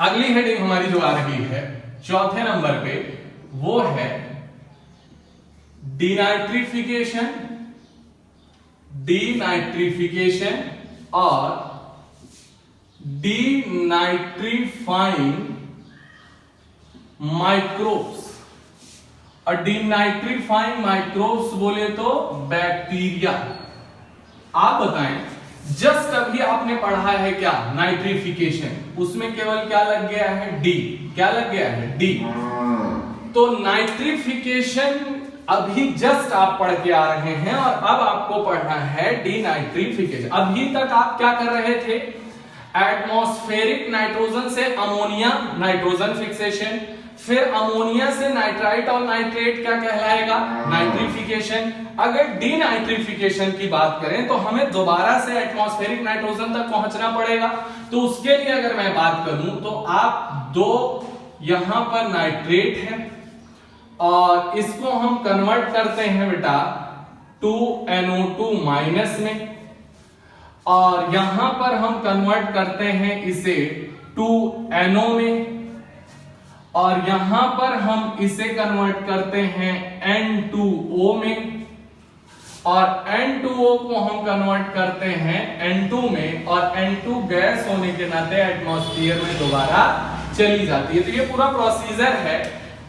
अगली हेडिंग हमारी जो आ रही है चौथे नंबर पे वो है डीनाइट्रिफिकेशन, डीनाइट्रिफिकेशन और डीनाइट्रीफाइंग माइक्रोब्स। और डीनाइट्रीफाइंग माइक्रोब्स बोले तो बैक्टीरिया। आप बताएं जस्ट अभी आपने पढ़ा है क्या, नाइट्रिफिकेशन, उसमें केवल क्या लग गया है, डी। क्या लग गया है, डी। तो नाइट्रिफिकेशन अभी जस्ट आप पढ़ के आ रहे हैं और अब आपको पढ़ना है डीनाइट्रिफिकेशन। अभी तक आप क्या कर रहे थे, एटमॉस्फेरिक नाइट्रोजन से अमोनिया, नाइट्रोजन फिक्सेशन, फिर अमोनिया से नाइट्राइट और नाइट्रेट क्या कहलाएगा, नाइट्रिफिकेशन। अगर डीनाइट्रिफिकेशन की बात करें तो हमें दोबारा से एटमॉस्फेरिक नाइट्रोजन तक पहुंचना पड़ेगा। तो उसके लिए अगर मैं बात करूं तो आप दो यहां पर नाइट्रेट है और इसको हम कन्वर्ट करते हैं बेटा 2NO2 माइनस में, और यहां पर हम कन्वर्ट करते हैं इसे 2NO में, और यहां पर हम इसे कन्वर्ट करते हैं N2O में, और N2O को हम कन्वर्ट करते हैं N2 में, और N2 गैस होने के नाते एटमॉस्फेयर में दोबारा चली जाती है। तो ये पूरा प्रोसीजर है।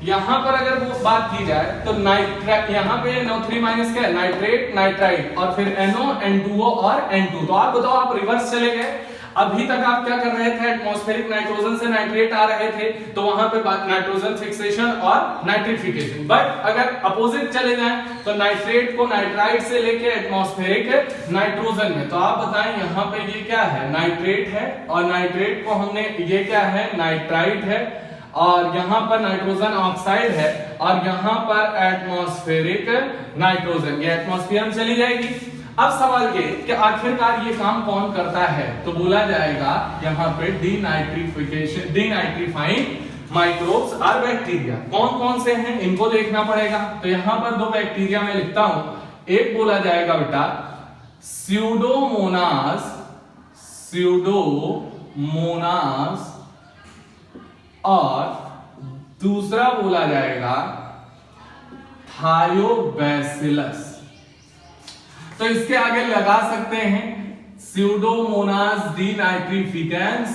यहां पर अगर वो बात की जाए तो नाइट्रेट, यहां पे NO3 माइनस क्या है, नाइट्रेट, नाइट्राइट, और फिर NO, N2O और N2। तो आप बताओ, आप रिवर्स चले गए। अभी तक आप क्या कर रहे थे, एटमॉस्फेरिक नाइट्रोजन से नाइट्रेट आ रहे थे तो वहां पे बात नाइट्रोजन फिक्सेशन और नाइट्रिफिकेशन। बट अगर अपोजिट चले जाएं तो नाइट्रेट को नाइट्राइट से लेके एटमॉस्फेरिक नाइट्रोजन में। तो आप बताएं यहाँ पे ये क्या है, नाइट्रेट है, और नाइट्रेट को हमने, ये क्या है, नाइट्राइट है, और यहां पर नाइट्रोजन ऑक्साइड है, और यहां पर एटमॉस्फेरिक नाइट्रोजन, ये एटमॉस्फेयर में चली जाएगी। अब सवाल ये कि आखिरकार ये काम कौन करता है, तो बोला जाएगा यहाँ पे denitrification, denitrifying microbes are bacteria. कौन कौन से हैं इनको देखना पड़ेगा। तो यहां पर दो बैक्टीरिया मैं लिखता हूं, एक बोला जाएगा बेटा स्यूडोमोनास, स्यूडोमोनास, और दूसरा बोला जाएगा थायोबैसिलस। तो इसके आगे लगा सकते हैं स्यूडोमोनास डीनाइट्रिफिकेंस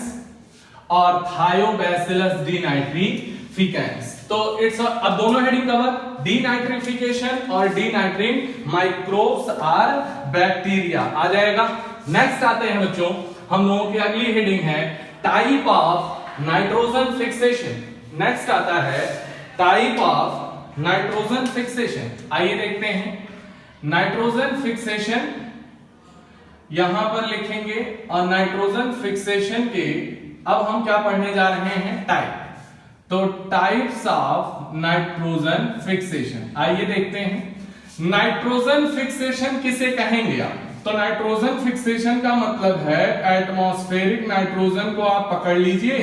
और थायोबैसिलस डीनाइट्रिफिकेंस। तो इट्स, अब दोनों हेडिंग कवर, डीनाइट्रिफिकेशन और डीनाइट्रिंग माइक्रोब्स आर बैक्टीरिया आ जाएगा। नेक्स्ट आते हैं बच्चों, हम लोगों की अगली हेडिंग है type of nitrogen fixation. Next आता है टाइप ऑफ नाइट्रोजन फिक्सेशन। आइए देखते हैं नाइट्रोजन फिक्सेशन यहां पर लिखेंगे, और नाइट्रोजन फिक्सेशन के अब हम क्या पढ़ने जा रहे हैं, टाइप। तो टाइप्स ऑफ नाइट्रोजन फिक्सेशन, आइए देखते हैं नाइट्रोजन फिक्सेशन किसे कहेंगे आप। तो नाइट्रोजन फिक्सेशन का मतलब है एटमॉस्फेरिक नाइट्रोजन को आप पकड़ लीजिए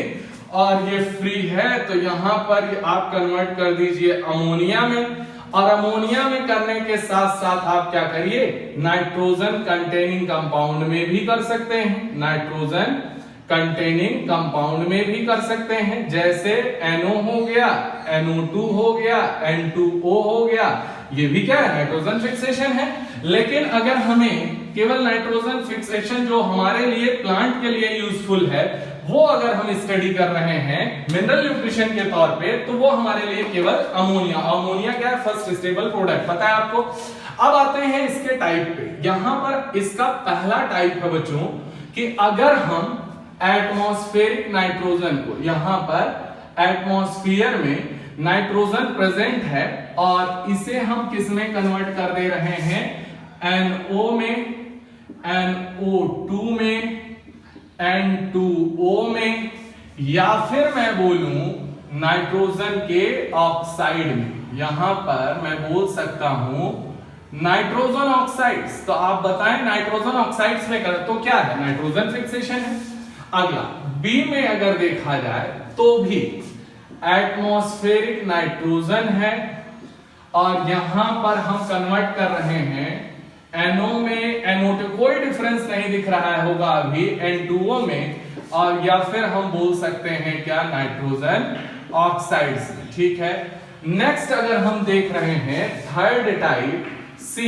और ये फ्री है तो यहां पर आप कन्वर्ट कर दीजिए अमोनिया में, और अमोनिया में करने के साथ साथ आप क्या करिए, नाइट्रोजन कंटेनिंग कंपाउंड में भी कर सकते हैं, नाइट्रोजन कंटेनिंग कंपाउंड में भी कर सकते हैं, जैसे NO हो गया, NO2 हो गया, N2O हो गया, ये भी क्या है, नाइट्रोजन फिक्सेशन है। लेकिन अगर हमें केवल नाइट्रोजन फिक्सेशन जो हमारे लिए प्लांट के लिए यूजफुल है वो अगर हम स्टडी कर रहे हैं मिनरल न्यूट्रिशन के तौर पे, तो वो हमारे लिए केवल अमोनिया। अमोनिया क्या है, फर्स्ट स्टेबल प्रोडक्ट, पता है आपको। अब आते हैं इसके टाइप पे। यहां पर इसका पहला टाइप है बच्चों कि अगर हम एटमॉस्फेरिक नाइट्रोजन को, यहां पर एटमॉस्फेयर में नाइट्रोजन प्रेजेंट है और इसे हम किस में कन्वर्ट कर दे रहे हैं, NO में, NO2 में, N2O में, या फिर मैं बोलूं नाइट्रोजन के ऑक्साइड में। यहां पर मैं बोल सकता हूं नाइट्रोजन ऑक्साइड्स। तो आप बताएं नाइट्रोजन ऑक्साइड्स में कर तो क्या है, नाइट्रोजन फिक्सेशन है। अगला बी में अगर देखा जाए तो भी एटमॉस्फेरिक नाइट्रोजन है और यहां पर हम कन्वर्ट कर रहे हैं NO में, NO2 कोई डिफरेंस नहीं दिख रहा है होगा अभी, N2O में, और या फिर हम बोल सकते हैं क्या, नाइट्रोजन ऑक्साइड्स, ठीक है। नेक्स्ट अगर हम देख रहे हैं थर्ड टाइप C,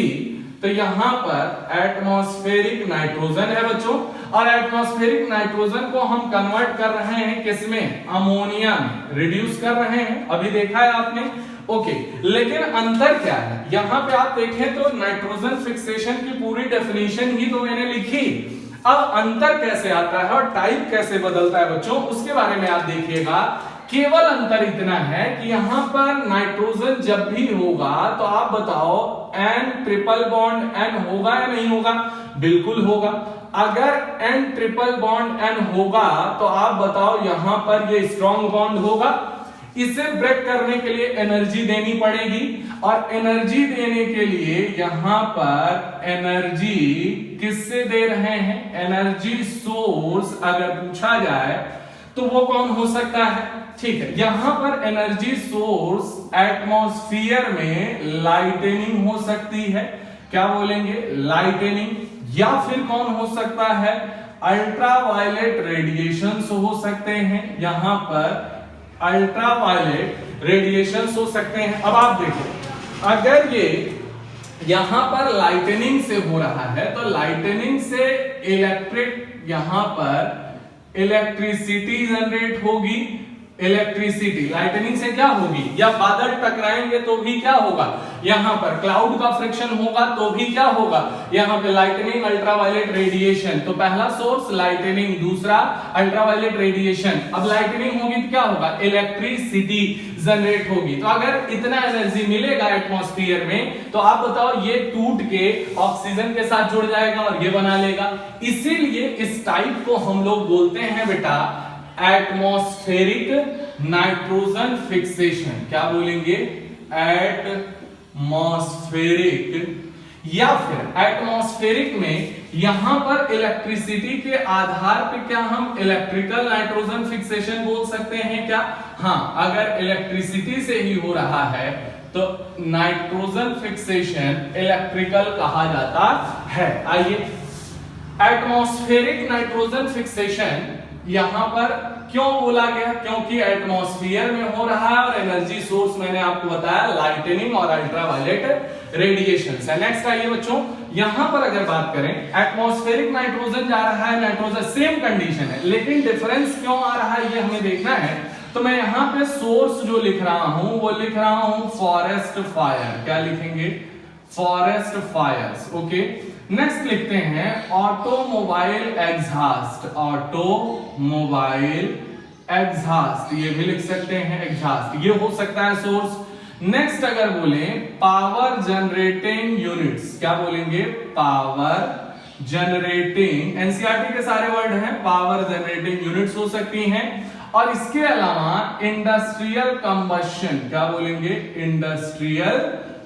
तो यहां पर एटमॉस्फेरिक नाइट्रोजन है बच्चों, और एटमॉस्फेरिक नाइट्रोजन को हम कन्वर्ट कर रहे हैं किसमें, अमोनिया में, रिड्यूस कर रहे हैं, अभी देखा है आपने, ओके। लेकिन अंतर क्या है, यहां पे आप देखें तो नाइट्रोजन फिक्सेशन की पूरी डेफिनेशन ही तो मैंने लिखी। अब अंतर कैसे आता है और टाइप कैसे बदलता है बच्चों, उसके बारे में आप देखिएगा। केवल अंतर इतना है कि यहां पर नाइट्रोजन जब भी होगा तो आप बताओ N ट्रिपल बॉन्ड N होगा या नहीं होगा, बिल्कुल होगा। अगर N ट्रिपल बॉन्ड N होगा तो आप बताओ यहां पर ये स्ट्रॉन्ग बॉन्ड होगा। इसे ब्रेक करने के लिए एनर्जी देनी पड़ेगी, और एनर्जी देने के लिए यहां पर एनर्जी किससे दे रहे हैं, एनर्जी सोर्स अगर पूछा जाए तो वो कौन हो सकता है, ठीक है। यहां पर एनर्जी सोर्स एटमॉस्फेयर में लाइटनिंग हो सकती है, क्या बोलेंगे, लाइटनिंग, या फिर कौन हो सकता है, अल्ट्रावायलेट रेडिएशंस हो सकते हैं, यहां पर अल्ट्रावायलेट रेडिएशंस हो सकते हैं। अब आप देखो अगर ये यहां पर लाइटनिंग से हो रहा है तो लाइटनिंग से इलेक्ट्रिक, यहां पर इलेक्ट्रिसिटी जनरेट होगी, इलेक्ट्रिसिटी लाइटनिंग से क्या होगी, या बादल टकराएंगे तो भी क्या होगा, यहां पर क्लाउड का फ्रिक्शन होगा तो भी क्या होगा, यहां पे लाइटनिंग, अल्ट्रावायलेट रेडिएशन। तो पहला सोर्स लाइटनिंग, दूसरा अल्ट्रावायलेट रेडिएशन। अब लाइटनिंग होगी तो क्या होगा, इलेक्ट्रिसिटी जनरेट होगी। तो अगर इतना एनर्जी मिलेगा एटमॉस्फेयर में तो आप बताओ ये टूट के ऑक्सीजन के साथ जुड़ जाएगा और ये बना लेगा। इसीलिए इस टाइप को हम लोग बोलते हैं बेटा एटमॉस्फेरिक नाइट्रोजन फिक्सेशन। क्या बोलेंगे, एटमॉस्फेरिक, या फिर एटमॉस्फेरिक में यहां पर इलेक्ट्रिसिटी के आधार पे क्या हम इलेक्ट्रिकल नाइट्रोजन फिक्सेशन बोल सकते हैं क्या, हां, अगर इलेक्ट्रिसिटी से ही हो रहा है तो नाइट्रोजन फिक्सेशन इलेक्ट्रिकल कहा जाता है। आइए एटमॉस्फेरिक नाइट्रोजन फिक्सेशन यहां पर क्यों बोला गया, क्योंकि एटमॉस्फेयर में हो रहा है और एनर्जी सोर्स मैंने आपको बताया लाइटनिंग और अल्ट्रावायलेट रेडिएशन है। नेक्स्ट आइए बच्चों, यहां पर अगर बात करें एटमॉस्फेरिक नाइट्रोजन जा रहा है, नाइट्रोजन सेम कंडीशन है, लेकिन डिफरेंस क्यों आ रहा है ये हमें देखना है। तो मैं यहां पे सोर्स जो लिख रहा हूं वो लिख रहा हूं फॉरेस्ट फायर। क्या लिखेंगे, फॉरेस्ट फायर्स, ओके। नेक्स्ट लिखते हैं ऑटोमोबाइल एग्जॉस्ट, ऑटोमोबाइल एग्जॉस्ट, ये भी लिख सकते हैं एग्जॉस्ट, ये हो सकता है सोर्स। नेक्स्ट अगर बोले पावर जनरेटिंग यूनिट्स, क्या बोलेंगे, पावर जनरेटिंग, एनसीईआरटी के सारे वर्ड हैं, पावर जनरेटिंग यूनिट्स हो सकती हैं। और इसके अलावा इंडस्ट्रियल कंबशन, क्या बोलेंगे, इंडस्ट्रियल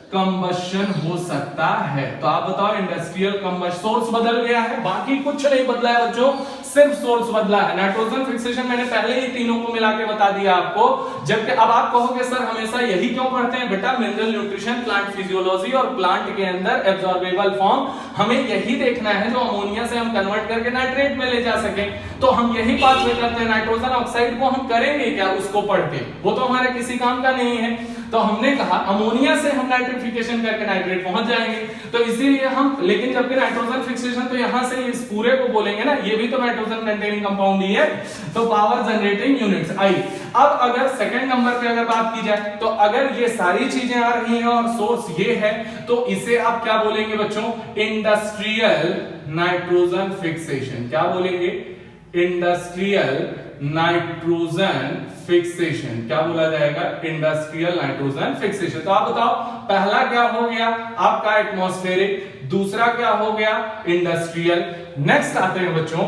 कंबशन हो सकता है। तो आप बताओ इंडस्ट्रियल कंबशन, सोर्स बदल गया है, बाकी कुछ नहीं बदला है बच्चों, सिर्फ सोर्स बदला है। नाइट्रोजन फिक्सेशन मैंने पहले ही तीनों को मिला के बता दिया आपको। जबकि अब आप कहोगे सर हमेशा यही क्यों पढ़ते हैं, बेटा मिनरल न्यूट्रिशन, प्लांट फिजियोलॉजी और प्लांट के अंदर एब्जॉर्बेबल फॉर्म हमें यही देखना है जो अमोनिया से हम कन्वर्ट करके नाइट्रेट में ले जा सके। तो हम यही पाथवे करते हैं, नाइट्रोजन ऑक्साइड को हम करेंगे क्या उसको पढ़ के, वो तो हमारे किसी काम का नहीं है। तो हमने कहा अमोनिया से हम नाइट्रिफिकेशन करके नाइट्रेट पहुंच जाएंगे, तो इसीलिए हम, लेकिन जबकि नाइट्रोजन फिक्सेशन तो यहां से इस पूरे को बोलेंगे ना, ये भी तो नाइट्रोजन कंटेनिंग कंपाउंड ही है। तो पावर जनरेटिंग यूनिट्स आई। अब अगर सेकंड नंबर पे अगर बात की जाए, तो अगर ये सारी चीजें आ रही हैं और सोर्स ये है, तो इसे आप क्या बोलेंगे बच्चों, इंडस्ट्रियल नाइट्रोजन फिक्सेशन। क्या बोलेंगे, इंडस्ट्रियल नाइट्रोजन फिक्सेशन, क्या बोला जाएगा, इंडस्ट्रियल नाइट्रोजन फिक्सेशन। तो आप बताओ पहला क्या हो गया आपका एटमॉस्फेरिक, दूसरा क्या हो गया इंडस्ट्रियल। नेक्स्ट आते हैं बच्चों,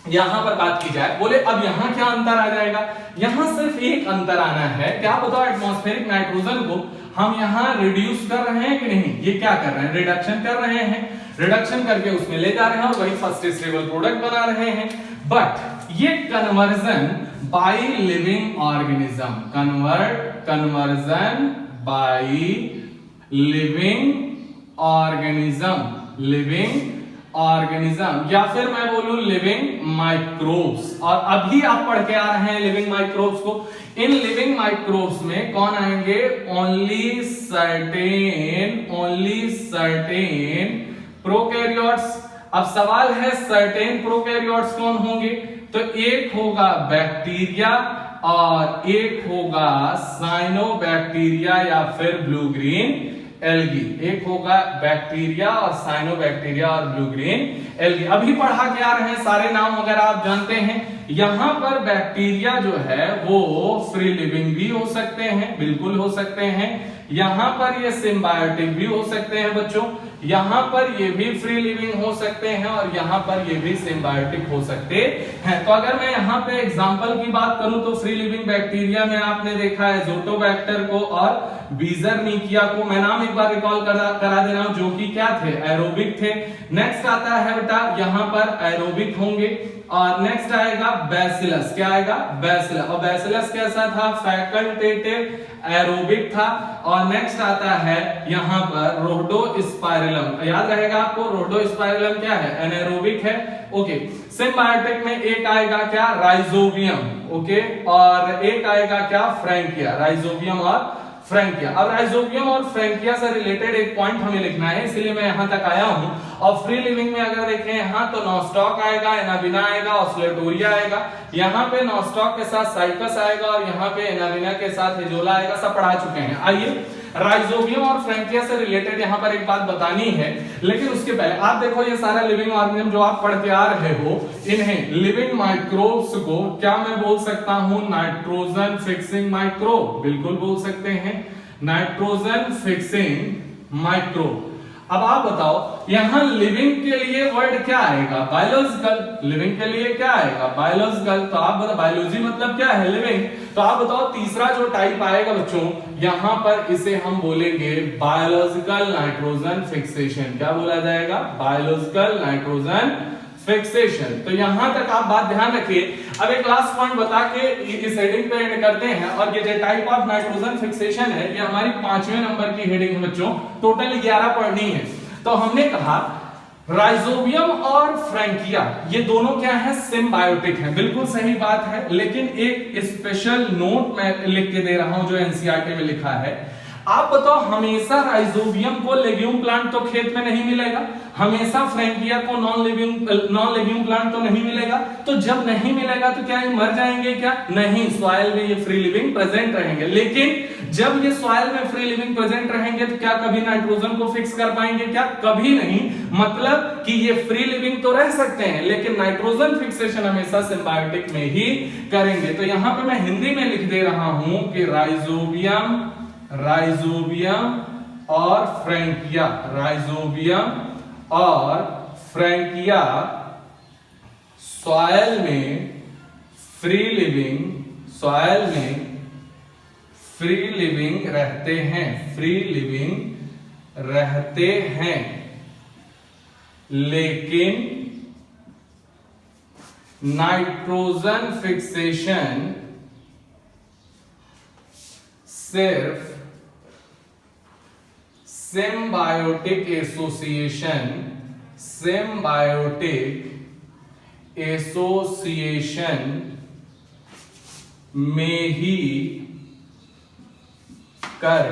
यहां पर बात की जाए, बोले अब यहां क्या अंतर आ जाएगा, यहां सिर्फ एक अंतर आना है। क्या बताओ, एटमॉस्फेरिक नाइट्रोजन को हम यहां रिड्यूस कर रहे हैं कि नहीं, ये क्या कर रहे हैं, रिडक्शन कर रहे हैं, रिडक्शन करके उसमें ले जा रहे हैं और वही फर्स्ट स्टेबल प्रोडक्ट बना रहे हैं। बट ये conversion by living organism, conversion by living organism, या फिर मैं बोलूं लिविंग माइक्रोब्स। और अभी आप पढ़ के आ रहे हैं लिविंग माइक्रोब्स को। इन लिविंग माइक्रोब्स में कौन आएंगे, ओनली सर्टेन प्रोकैरियोट्स। अब सवाल है सर्टेन प्रोकैरियोट्स कौन होंगे, तो एक होगा बैक्टीरिया और एक होगा साइनोबैक्टीरिया या फिर ब्लू ग्रीन एल्गी। एक होगा बैक्टीरिया और साइनोबैक्टीरिया और ब्लू ग्रीन एल्गी। अभी पढ़ा के आ रहे हैं, सारे नाम वगैरह आप जानते हैं। यहां पर बैक्टीरिया जो है वो फ्री लिविंग भी हो सकते हैं, बिल्कुल हो सकते हैं। यहां पर ये सिम्बायोटिक भी हो सकते हैं बच्चों, यहां पर ये भी फ्री लिविंग हो सकते हैं और यहां पर ये भी सिम्बायोटिक हो सकते हैं। तो अगर मैं यहां पे एग्जांपल की बात करूं तो फ्री लिविंग बैक्टीरिया में आपने देखा है ज़ोटोबैक्टर को और बीजरनिकिया को। मैं नाम एक बार रिकॉल करा दे रहा हूं, जो कि क्या थे, एरोबिक थे। नेक्स्ट आता है बेटा यहां पर एरोबिक होंगे और नेक्स्ट आएगा बैसिलस। क्या आएगा, बैसिलस। और बैसिलस कैसा था, फैकल्टेटिव एरोबिक था। और नेक्स्ट आता है यहां पर रोडोस्पाइरलम। याद रहेगा आपको, रोडोस्पाइरलम क्या है, एनारोबिक है। ओके, सिम्बायोटिक में एक आएगा क्या, राइजोबियम। ओके, और एक आएगा क्या, फ्रैंकिया। राइजोबियम और फ्रैंकिया। अब राइजोबियम और फ्रैंकिया से रिलेटेड एक पॉइंट हमें लिखना है, इसलिए मैं यहां तक आया हूं। और फ्री लिविंग में अगर देखें यहां तो नॉस्टॉक आएगा, एनाबिना आएगा, ऑस्लेटोरिया आएगा। यहां पे नॉस्टॉक के साथ साइकस आएगा और यहां पे एनाबिना के साथ हिजोला आएगा। सब पढ़ा चुके हैं। आइए, राइजोबियम और फ्रैंकिया से रिलेटेड यहां पर एक बात बतानी है, लेकिन उसके पहले आप देखो ये सारा लिविंग ऑर्गेनिज्म जो आप पढ़ के आ रहे हो, इन्हें लिविंग माइक्रोब्स को क्या मैं बोल सकता हूं, नाइट्रोजन फिक्सिंग माइक्रोब। बिल्कुल बोल सकते हैं, नाइट्रोजन फिक्सिंग माइक्रोब। अब आप बताओ यहां लिविंग के लिए वर्ड क्या आएगा, बायोलॉजिकल। लिविंग के लिए क्या आएगा, बायोलॉजिकल। तो आप बताओ बायोलॉजी मतलब क्या है, लिविंग। तो आप बताओ तीसरा जो टाइप आएगा बच्चों, यहां पर इसे हम बोलेंगे बायोलॉजिकल नाइट्रोजन फिक्सेशन। क्या बोला जाएगा, बायोलॉजिकल नाइट्रोजन फिक्सेशन। तो यहां तक आप बात ध्यान रखिए। अब एक लास्ट पॉइंट बता के इस हेडिंग पे एंड करते हैं। और ये जो टाइप ऑफ नाइट्रोजन फिक्सेशन है, ये हमारी 5वें नंबर की हेडिंग है बच्चों। टोटल 11 पढ़नी है। तो हमने कहा राइजोबियम और फ्रैंकिया ये दोनों क्या है, सिम्बायोटिक है। बिल्कुल सही बात है, लेकिन एक स्पेशल नोट मैं लिख के दे रहा हूं जो एनसीईआरटी में लिखा है। आप बताओ हमेशा राइजोबियम को लेग्यूम प्लांट तो खेत में नहीं मिलेगा, हमेशा फ्रैंकिया को नॉन लेग्यूम प्लांट तो नहीं मिलेगा। तो जब नहीं मिलेगा तो क्या ये मर जाएंगे, क्या नहीं, सॉइल में ये फ्री लिविंग प्रेजेंट रहेंगे। लेकिन जब ये सॉइल में फ्री लिविंग प्रेजेंट रहेंगे तो क्या कभी नाइट्रोजन को फिक्स कर पाएंगे? क्या कभी नहीं। मतलब कि ये फ्री लिविंग तो रह सकते हैं लेकिन नाइट्रोजन फिक्सेशन हमेशा सिम्बायोटिक में ही करेंगे। तो यहां पे मैं हिंदी में लिख दे रहा हूं कि राइजोबियम और फ्रैंकिया, राइजोबियम और फ्रैंकिया सॉइल में फ्री लिविंग रहते हैं, लेकिन नाइट्रोजन फिक्सेशन सिर्फ सिम्बायोटिक एसोसिएशन में ही कर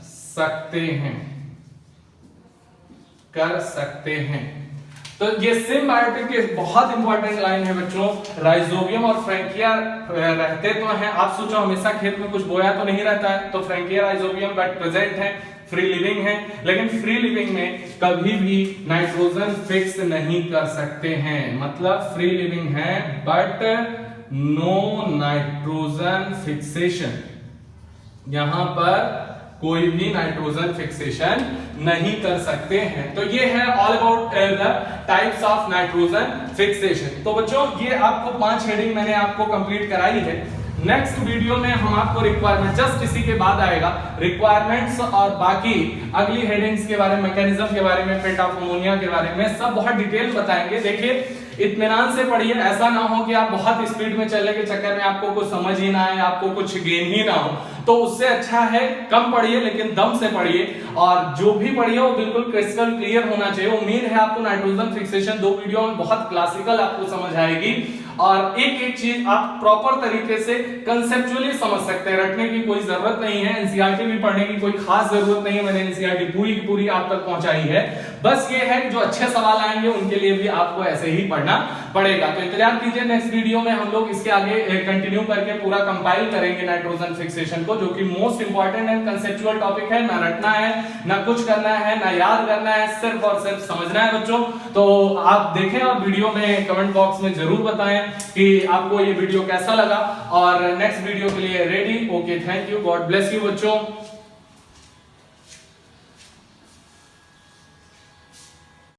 सकते हैं। तो ये सिम्बायोटिक की बहुत इंपॉर्टेंट लाइन है बच्चों। राइजोबियम और फ्रैंकिया रहते तो हैं, आप सोचो हमेशा खेत में कुछ बोया तो नहीं रहता है, तो फ्रैंकिया राइजोबियम बट प्रेजेंट है, फ्री लिविंग है, लेकिन फ्री लिविंग में कभी भी नाइट्रोजन फिक्स नहीं कर सकते हैं। मतलब फ्री लिविंग है बट नो नाइट्रोजन फिक्सेशन, यहां पर कोई भी नाइट्रोजन फिक्सेशन नहीं कर सकते हैं। तो ये है all about the types of nitrogen fixation. तो बच्चों ये आपको 5 हेडिंग मैंने आपको कंप्लीट कराई है। नेक्स्ट वीडियो में हम आपको रिक्वायरमेंट, जस्ट इसी के बाद आएगा रिक्वायरमेंट्स और बाकी अगली हेडिंग्स के बारे में, मैकेनिज्म के बारे में, फेट ऑफ अमोनिया के बारे में सब बहुत डिटेल बताएंगे। देखिए इत्मीनान से पढ़िए, ऐसा ना हो कि आप बहुत स्पीड में चलने के चक्कर में आपको कुछ समझ ही ना आए, आपको कुछ गेन ही ना हो। तो उससे अच्छा है कम पढ़िए लेकिन दम से पढ़िए, और जो भी पढ़िए वो बिल्कुल क्रिस्टल क्लियर होना चाहिए। उम्मीद है आपको नाइट्रोजन फिक्सेशन 2 वीडियो में बहुत क्लासिकल आपको समझ आएगी और एक एक चीज आप प्रॉपर तरीके से कंसेप्चुअली समझ सकते हैं। रटने की कोई जरूरत नहीं है, एनसीईआरटी भी पढ़ने की कोई खास जरूरत नहीं है, मैंने एनसीईआरटी पूरी की पूरी आप तक पहुंचाई है। बस ये है कि जो अच्छे सवाल आएंगे उनके लिए भी आपको ऐसे ही पढ़ना पड़ेगा। तो इंतजार कीजिए, नेक्स्ट वीडियो में हम लोग इसके आगे कंटिन्यू करके पूरा कंपाइल करेंगे नाइट्रोजन फिक्सेशन को, जो कि most important and conceptual topic है। ना रटना है, ना कुछ करना है, ना याद करना है, सिर्फ और सिर्फ समझना है बच्चों। तो आप देखें और वीडियो में कमेंट बॉक्स में जरूर बताएं कि आपको ये वीडियो कैसा लगा, और नेक्स्ट वीडियो के लिए ready. Okay, thank you, God bless you बच्चों।